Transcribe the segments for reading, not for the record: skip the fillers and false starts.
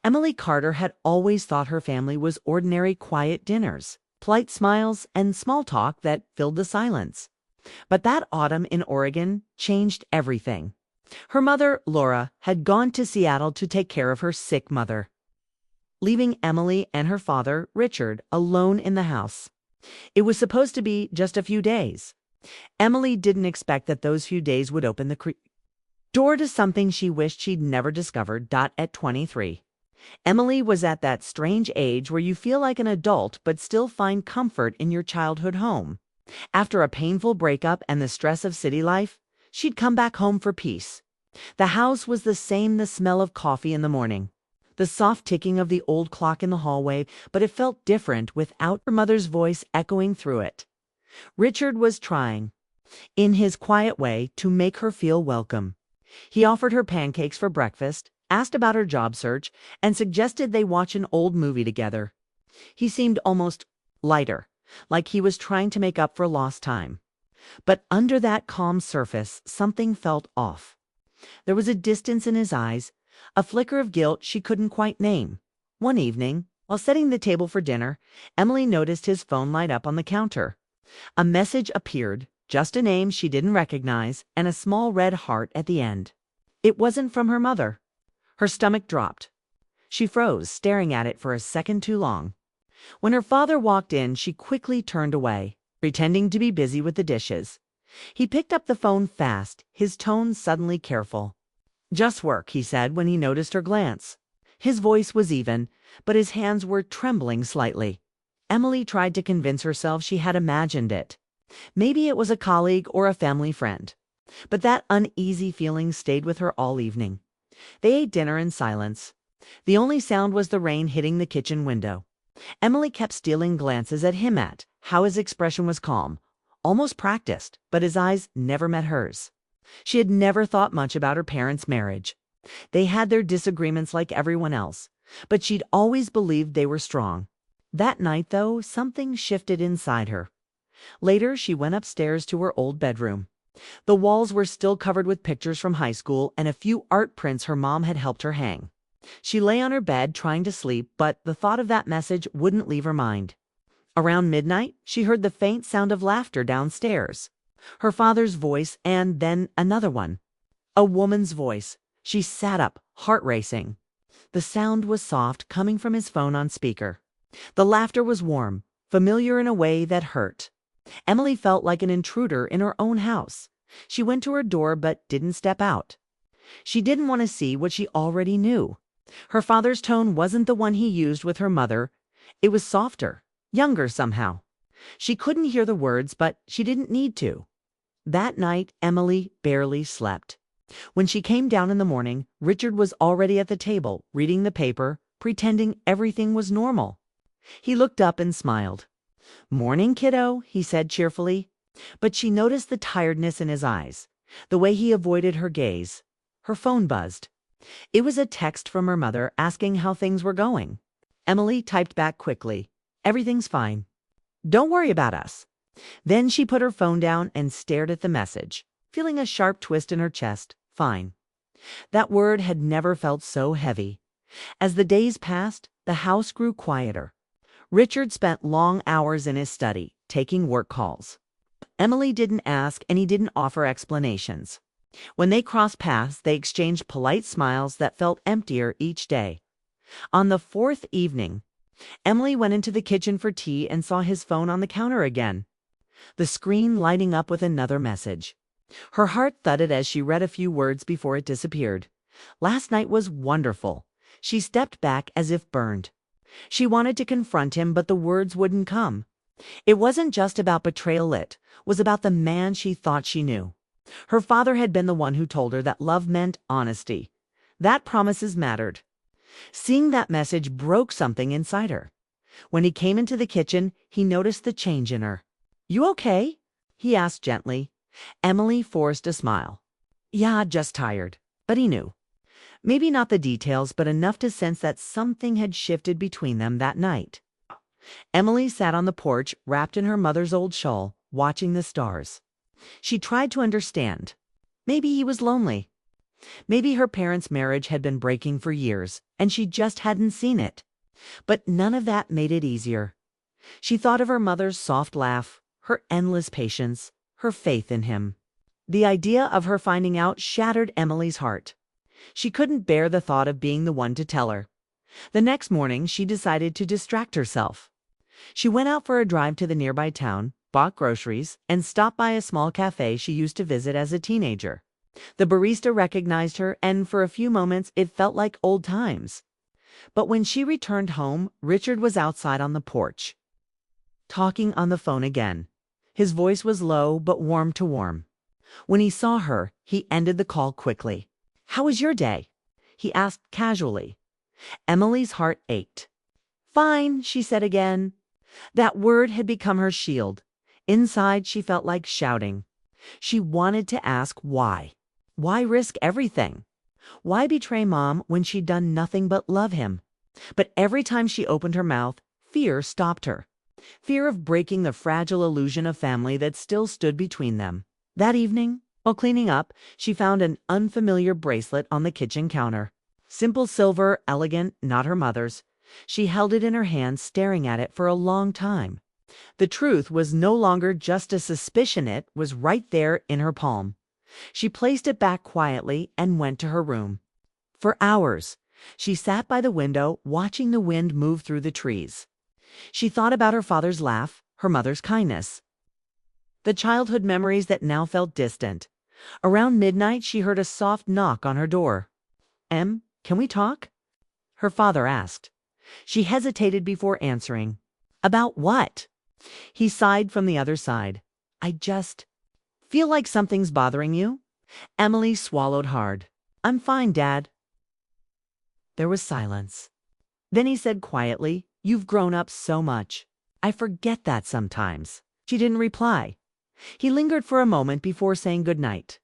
Emily Carter had always thought her family was ordinary quiet dinners, polite smiles, and small talk that filled the silence. But that autumn in Oregon changed everything. Her mother, Laura, had gone to Seattle to take care of her sick mother, leaving Emily and her father, Richard, alone in the house. It was supposed to be just a few days. Emily didn't expect that those few days would open the door to something she wished she'd never discovered. At 23, Emily was at that strange age where you feel like an adult but still find comfort in your childhood home. After a painful breakup and the stress of city life, she'd come back home for peace. The house was the same, the smell of coffee in the morning, the soft ticking of the old clock in the hallway, but it felt different without her mother's voice echoing through it. Richard was trying, in his quiet way, to make her feel welcome. He offered her pancakes for breakfast, asked about her job search, and suggested they watch an old movie together. He seemed almost lighter, like he was trying to make up for lost time. But under that calm surface, something felt off. There was a distance in his eyes, a flicker of guilt she couldn't quite name. One evening, while setting the table for dinner, Emily noticed his phone light up on the counter. A message appeared, just a name she didn't recognize, and a small red heart at the end. It wasn't from her mother. Her stomach dropped. She froze, staring at it for a second too long. When her father walked in, she quickly turned away, pretending to be busy with the dishes. He picked up the phone fast, his tone suddenly careful. "Just work," he said when he noticed her glance. His voice was even, but his hands were trembling slightly. Emily tried to convince herself she had imagined it. Maybe it was a colleague or a family friend. But that uneasy feeling stayed with her all evening. They ate dinner in silence. The only sound was the rain hitting the kitchen window. Emily kept stealing glances at him at how his expression was calm, almost practiced, but his eyes never met hers. She had never thought much about her parents' marriage. They had their disagreements like everyone else, but she'd always believed they were strong. That night, though, something shifted inside her. Later, she went upstairs to her old bedroom. The walls were still covered with pictures from high school and a few art prints her mom had helped her hang. She lay on her bed trying to sleep, but the thought of that message wouldn't leave her mind. Around midnight, she heard the faint sound of laughter downstairs. Her father's voice, and then another one. A woman's voice. She sat up, heart racing. The sound was soft, coming from his phone on speaker. The laughter was warm, familiar in a way that hurt. Emily felt like an intruder in her own house. She went to her door but didn't step out. She didn't want to see what she already knew. Her father's tone wasn't the one he used with her mother. It was softer, younger somehow. She couldn't hear the words, but she didn't need to. That night, Emily barely slept. When she came down in the morning, Richard was already at the table, reading the paper, pretending everything was normal. He looked up and smiled. "Morning, kiddo," he said cheerfully. But she noticed the tiredness in his eyes, the way he avoided her gaze. Her phone buzzed. It was a text from her mother asking how things were going. Emily typed back quickly, "Everything's fine. Don't worry about us." Then she put her phone down and stared at the message, feeling a sharp twist in her chest. Fine. That word had never felt so heavy. As the days passed, the house grew quieter. Richard spent long hours in his study, taking work calls. Emily didn't ask, and he didn't offer explanations. When they crossed paths, they exchanged polite smiles that felt emptier each day. On the fourth evening, Emily went into the kitchen for tea and saw his phone on the counter again, the screen lighting up with another message. Her heart thudded as she read a few words before it disappeared. Last night was wonderful. She stepped back as if burned. She wanted to confront him, but the words wouldn't come. It wasn't just about betrayal, it was about the man she thought she knew. Her father had been the one who told her that love meant honesty, that promises mattered. Seeing that message broke something inside her. When he came into the kitchen, he noticed the change in her. "You okay?" he asked gently. Emily forced a smile. "Yeah, just tired." But he knew. Maybe not the details, but enough to sense that something had shifted between them that night. Emily sat on the porch, wrapped in her mother's old shawl, watching the stars. She tried to understand. Maybe he was lonely. Maybe her parents' marriage had been breaking for years, and she just hadn't seen it. But none of that made it easier. She thought of her mother's soft laugh, her endless patience, her faith in him. The idea of her finding out shattered Emily's heart. She couldn't bear the thought of being the one to tell her. The next morning, she decided to distract herself. She went out for a drive to the nearby town, bought groceries, and stopped by a small cafe she used to visit as a teenager. The barista recognized her, and for a few moments it felt like old times. But when she returned home, Richard was outside on the porch, talking on the phone again. His voice was low but warm to warm. When he saw her, he ended the call quickly. "How was your day?" he asked casually. Emily's heart ached. "Fine," she said again. That word had become her shield. Inside, she felt like shouting. She wanted to ask why. Why risk everything? Why betray Mom when she'd done nothing but love him? But every time she opened her mouth, fear stopped her. Fear of breaking the fragile illusion of family that still stood between them. That evening, while cleaning up, she found an unfamiliar bracelet on the kitchen counter. Simple silver, elegant, not her mother's. She held it in her hand, staring at it for a long time. The truth was no longer just a suspicion, it was right there in her palm. She placed it back quietly and went to her room. For hours, she sat by the window, watching the wind move through the trees. She thought about her father's laugh, her mother's kindness, the childhood memories that now felt distant. Around midnight, she heard a soft knock on her door. Can we talk?" her father asked. She hesitated before answering. "About what?" He sighed from the other side. "I just feel like something's bothering you." Emily swallowed hard. "I'm fine, Dad." There was silence. Then he said quietly, "You've grown up so much. I forget that sometimes." She didn't reply. He lingered for a moment before saying goodnight.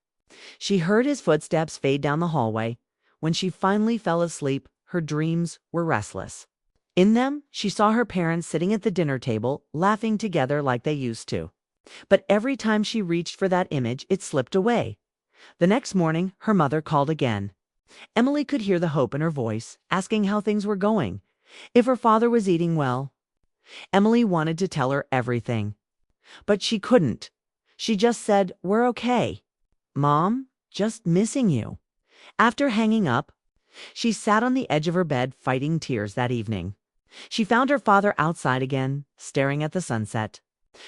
She heard his footsteps fade down the hallway. When she finally fell asleep, her dreams were restless. In them, she saw her parents sitting at the dinner table, laughing together like they used to. But every time she reached for that image, it slipped away. The next morning, her mother called again. Emily could hear the hope in her voice, asking how things were going, if her father was eating well. Emily wanted to tell her everything, but she couldn't. She just said, "We're okay. Mom, just missing you." After hanging up, she sat on the edge of her bed fighting tears that evening. She found her father outside again, staring at the sunset.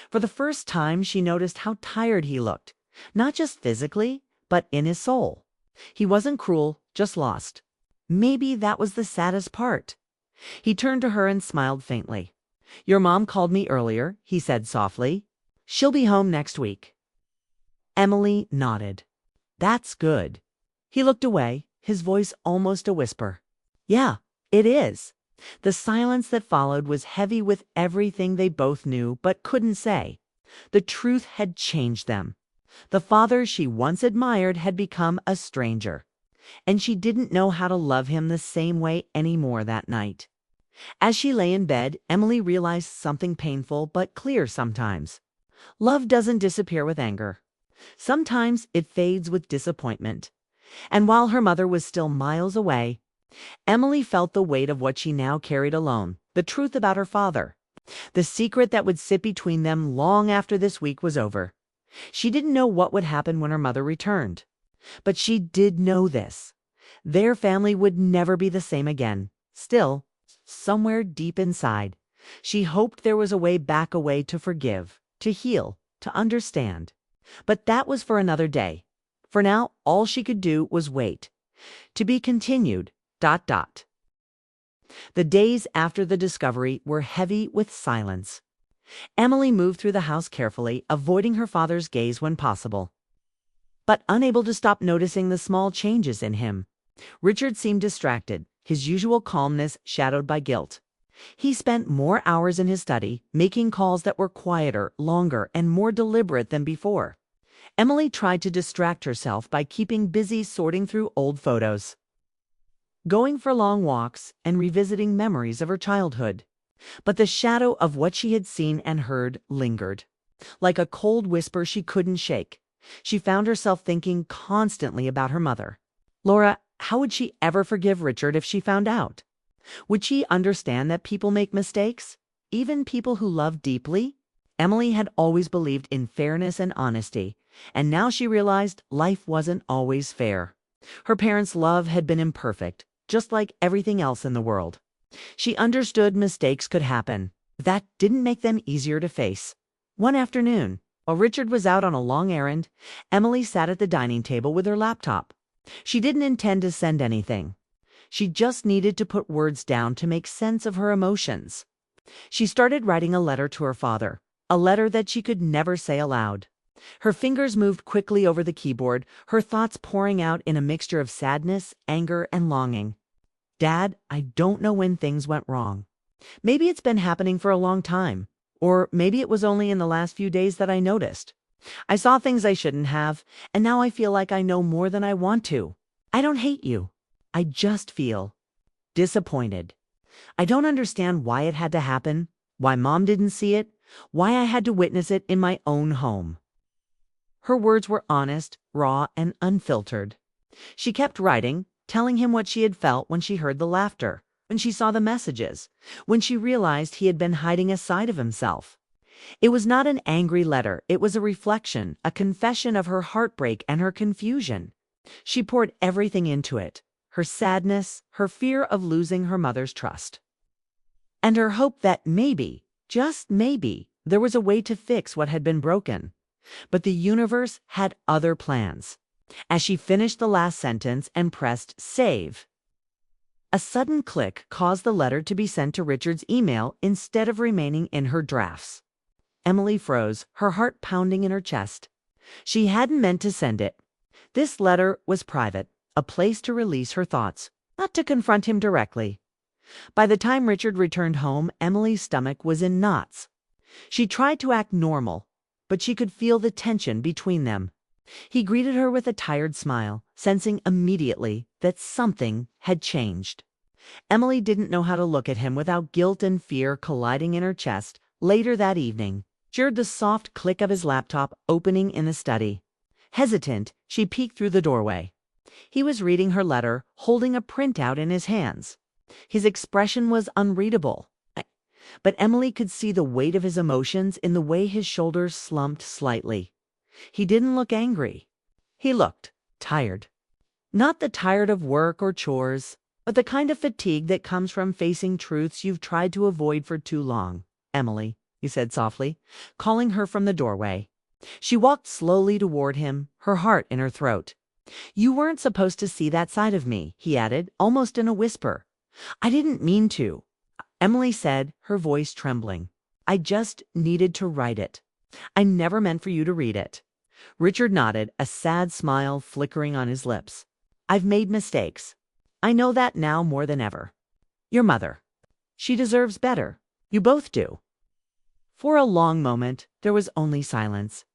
For the first time, she noticed how tired he looked, not just physically, but in his soul. He wasn't cruel, just lost. Maybe that was the saddest part. He turned to her and smiled faintly. "Your mom called me earlier," he said softly. "She'll be home next week." Emily nodded. "That's good." He looked away, his voice almost a whisper. "Yeah, it is." The silence that followed was heavy with everything they both knew but couldn't say. The truth had changed them. The father she once admired had become a stranger, and she didn't know how to love him the same way anymore that night. As she lay in bed, Emily realized something painful but clear sometimes. Love doesn't disappear with anger. Sometimes it fades with disappointment. And while her mother was still miles away, Emily felt the weight of what she now carried alone, the truth about her father, the secret that would sit between them long after this week was over. She didn't know what would happen when her mother returned, but she did know this. Their family would never be the same again. Still, somewhere deep inside, she hoped there was a way back, a way to forgive, to heal, to understand. But that was for another day. For now, all she could do was wait. To be continued. ... The days after the discovery were heavy with silence. Emily moved through the house carefully, avoiding her father's gaze when possible, but unable to stop noticing the small changes in him. Richard seemed distracted, his usual calmness shadowed by guilt. He spent more hours in his study, making calls that were quieter, longer, and more deliberate than before. Emily tried to distract herself by keeping busy sorting through old photos, going for long walks, and revisiting memories of her childhood. But the shadow of what she had seen and heard lingered. Like a cold whisper she couldn't shake. She found herself thinking constantly about her mother. Laura, how would she ever forgive Richard if she found out? Would she understand that people make mistakes? Even people who love deeply? Emily had always believed in fairness and honesty, and now she realized life wasn't always fair. Her parents' love had been imperfect, just like everything else in the world. She understood mistakes could happen, but that didn't make them easier to face. One afternoon, while Richard was out on a long errand, Emily sat at the dining table with her laptop. She didn't intend to send anything. She just needed to put words down to make sense of her emotions. She started writing a letter to her father, a letter that she could never say aloud. Her fingers moved quickly over the keyboard, her thoughts pouring out in a mixture of sadness, anger, and longing. Dad, I don't know when things went wrong. Maybe it's been happening for a long time, or maybe it was only in the last few days that I noticed. I saw things I shouldn't have, and now I feel like I know more than I want to. I don't hate you. I just feel disappointed. I don't understand why it had to happen, why Mom didn't see it, why I had to witness it in my own home. Her words were honest, raw, and unfiltered. She kept writing, telling him what she had felt when she heard the laughter, when she saw the messages, when she realized he had been hiding a side of himself. It was not an angry letter. It was a reflection, a confession of her heartbreak and her confusion. She poured everything into it, her sadness, her fear of losing her mother's trust, and her hope that maybe, just maybe, there was a way to fix what had been broken. But the universe had other plans. As she finished the last sentence and pressed save, a sudden click caused the letter to be sent to Richard's email instead of remaining in her drafts. Emily froze, her heart pounding in her chest. She hadn't meant to send it. This letter was private, a place to release her thoughts, not to confront him directly. By the time Richard returned home, Emily's stomach was in knots. She tried to act normal, but she could feel the tension between them. He greeted her with a tired smile, sensing immediately that something had changed. Emily didn't know how to look at him without guilt and fear colliding in her chest. Later that evening, she heard the soft click of his laptop opening in the study. Hesitant, she peeked through the doorway. He was reading her letter, holding a printout in his hands. His expression was unreadable, but Emily could see the weight of his emotions in the way his shoulders slumped slightly. He didn't look angry. He looked tired. Not the tired of work or chores, but the kind of fatigue that comes from facing truths you've tried to avoid for too long. Emily, he said softly, calling her from the doorway. She walked slowly toward him, her heart in her throat. You weren't supposed to see that side of me, he added, almost in a whisper. I didn't mean to, Emily said, her voice trembling. I just needed to write it. I never meant for you to read it. Richard nodded, a sad smile flickering on his lips. I've made mistakes. I know that now more than ever. Your mother. She deserves better. You both do. For a long moment, there was only silence.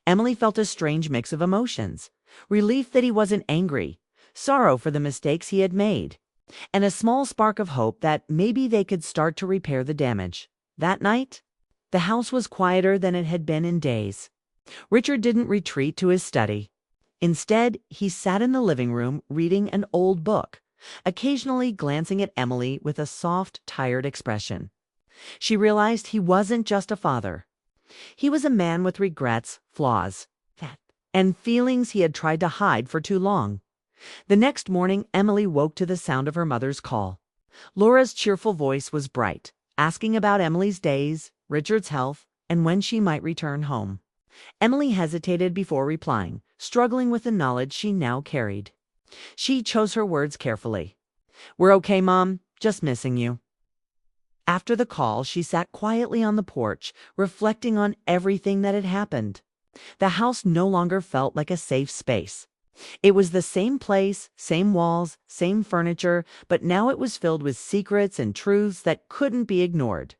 Emily felt a strange mix of emotions. Relief that he wasn't angry, sorrow for the mistakes he had made, and a small spark of hope that maybe they could start to repair the damage. That night, the house was quieter than it had been in days. Richard didn't retreat to his study. Instead, he sat in the living room reading an old book, occasionally glancing at Emily with a soft, tired expression. She realized he wasn't just a father. He was a man with regrets, flaws, and feelings he had tried to hide for too long. The next morning, Emily woke to the sound of her mother's call. Laura's cheerful voice was bright, asking about Emily's days, Richard's health, and when she might return home. Emily hesitated before replying, struggling with the knowledge she now carried. She chose her words carefully. We're okay, Mom. Just missing you. After the call, she sat quietly on the porch, reflecting on everything that had happened. The house no longer felt like a safe space. It was the same place, same walls, same furniture, but now it was filled with secrets and truths that couldn't be ignored.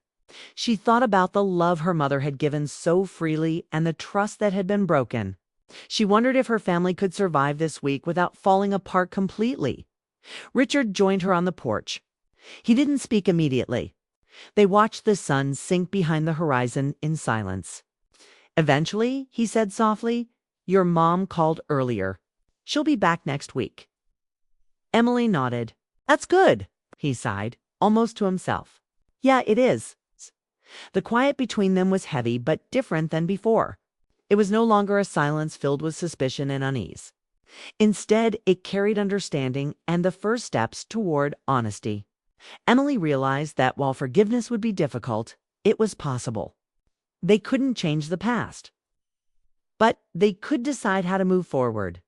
She thought about the love her mother had given so freely and the trust that had been broken. She wondered if her family could survive this week without falling apart completely. Richard joined her on the porch. He didn't speak immediately. They watched the sun sink behind the horizon in silence. Eventually, he said softly, Your mom called earlier. She'll be back next week. Emily nodded. That's good, he sighed, almost to himself. Yeah, it is. The quiet between them was heavy but different than before. It was no longer a silence filled with suspicion and unease. Instead, it carried understanding and the first steps toward honesty. Emily realized that while forgiveness would be difficult, it was possible. They couldn't change the past, but they could decide how to move forward.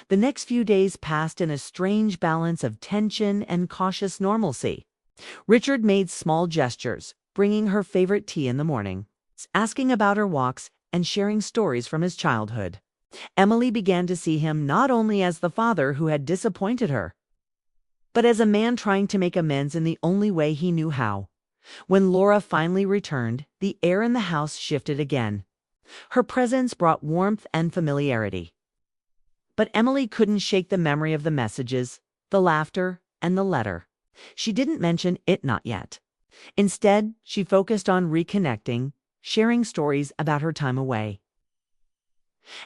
The next few days passed in a strange balance of tension and cautious normalcy. Richard made small gestures, bringing her favorite tea in the morning, asking about her walks, and sharing stories from his childhood. Emily began to see him not only as the father who had disappointed her, but as a man trying to make amends in the only way he knew how. When Laura finally returned, the air in the house shifted again. Her presence brought warmth and familiarity. But Emily couldn't shake the memory of the messages, the laughter, and the letter. She didn't mention it not yet. Instead, she focused on reconnecting, sharing stories about her time away,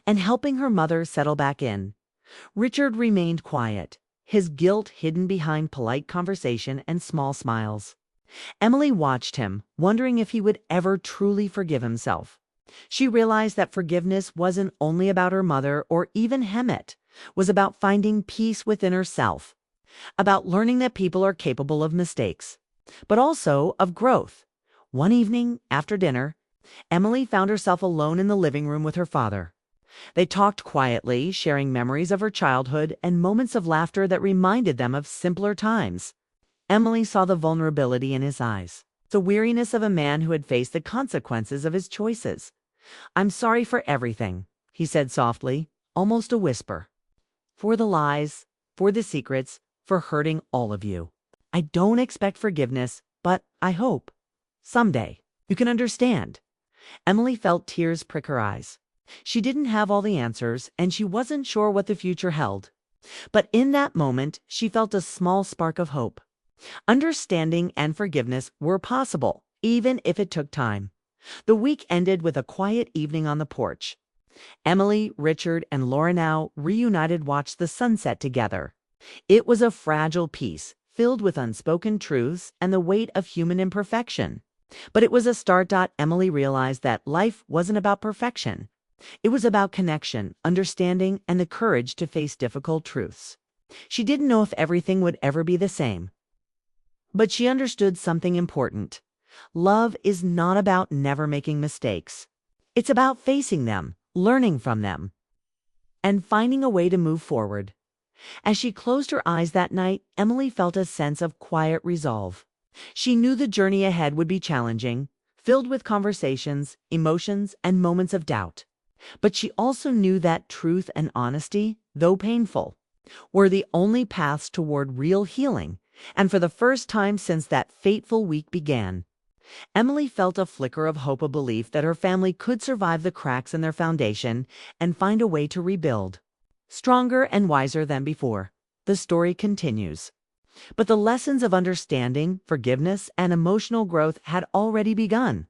and helping her mother settle back in. Richard remained quiet, his guilt hidden behind polite conversation and small smiles. Emily watched him, wondering if he would ever truly forgive himself. She realized that forgiveness wasn't only about her mother or even Hemet, was about finding peace within herself, about learning that people are capable of mistakes, but also of growth. One evening, after dinner, Emily found herself alone in the living room with her father. They talked quietly, sharing memories of her childhood and moments of laughter that reminded them of simpler times. Emily saw the vulnerability in his eyes, the weariness of a man who had faced the consequences of his choices. I'm sorry for everything, he said softly, almost a whisper. For the lies, for the secrets, for hurting all of you. I don't expect forgiveness, but I hope someday you can understand. Emily felt tears prick her eyes. She didn't have all the answers, and she wasn't sure what the future held. But in that moment, she felt a small spark of hope. Understanding and forgiveness were possible, even if it took time. The week ended with a quiet evening on the porch. Emily, Richard, and Laura now reunited watched the sunset together. It was a fragile piece, filled with unspoken truths and the weight of human imperfection. But it was a start. Emily realized that life wasn't about perfection. It was about connection, understanding, and the courage to face difficult truths. She didn't know if everything would ever be the same, but she understood something important. Love is not about never making mistakes. It's about facing them, learning from them, and finding a way to move forward. As she closed her eyes that night, Emily felt a sense of quiet resolve. She knew the journey ahead would be challenging, filled with conversations, emotions, and moments of doubt. But she also knew that truth and honesty, though painful, were the only paths toward real healing. And for the first time since that fateful week began, Emily felt a flicker of hope, a belief that her family could survive the cracks in their foundation and find a way to rebuild. Stronger and wiser than before. The story continues. But the lessons of understanding, forgiveness, and emotional growth had already begun.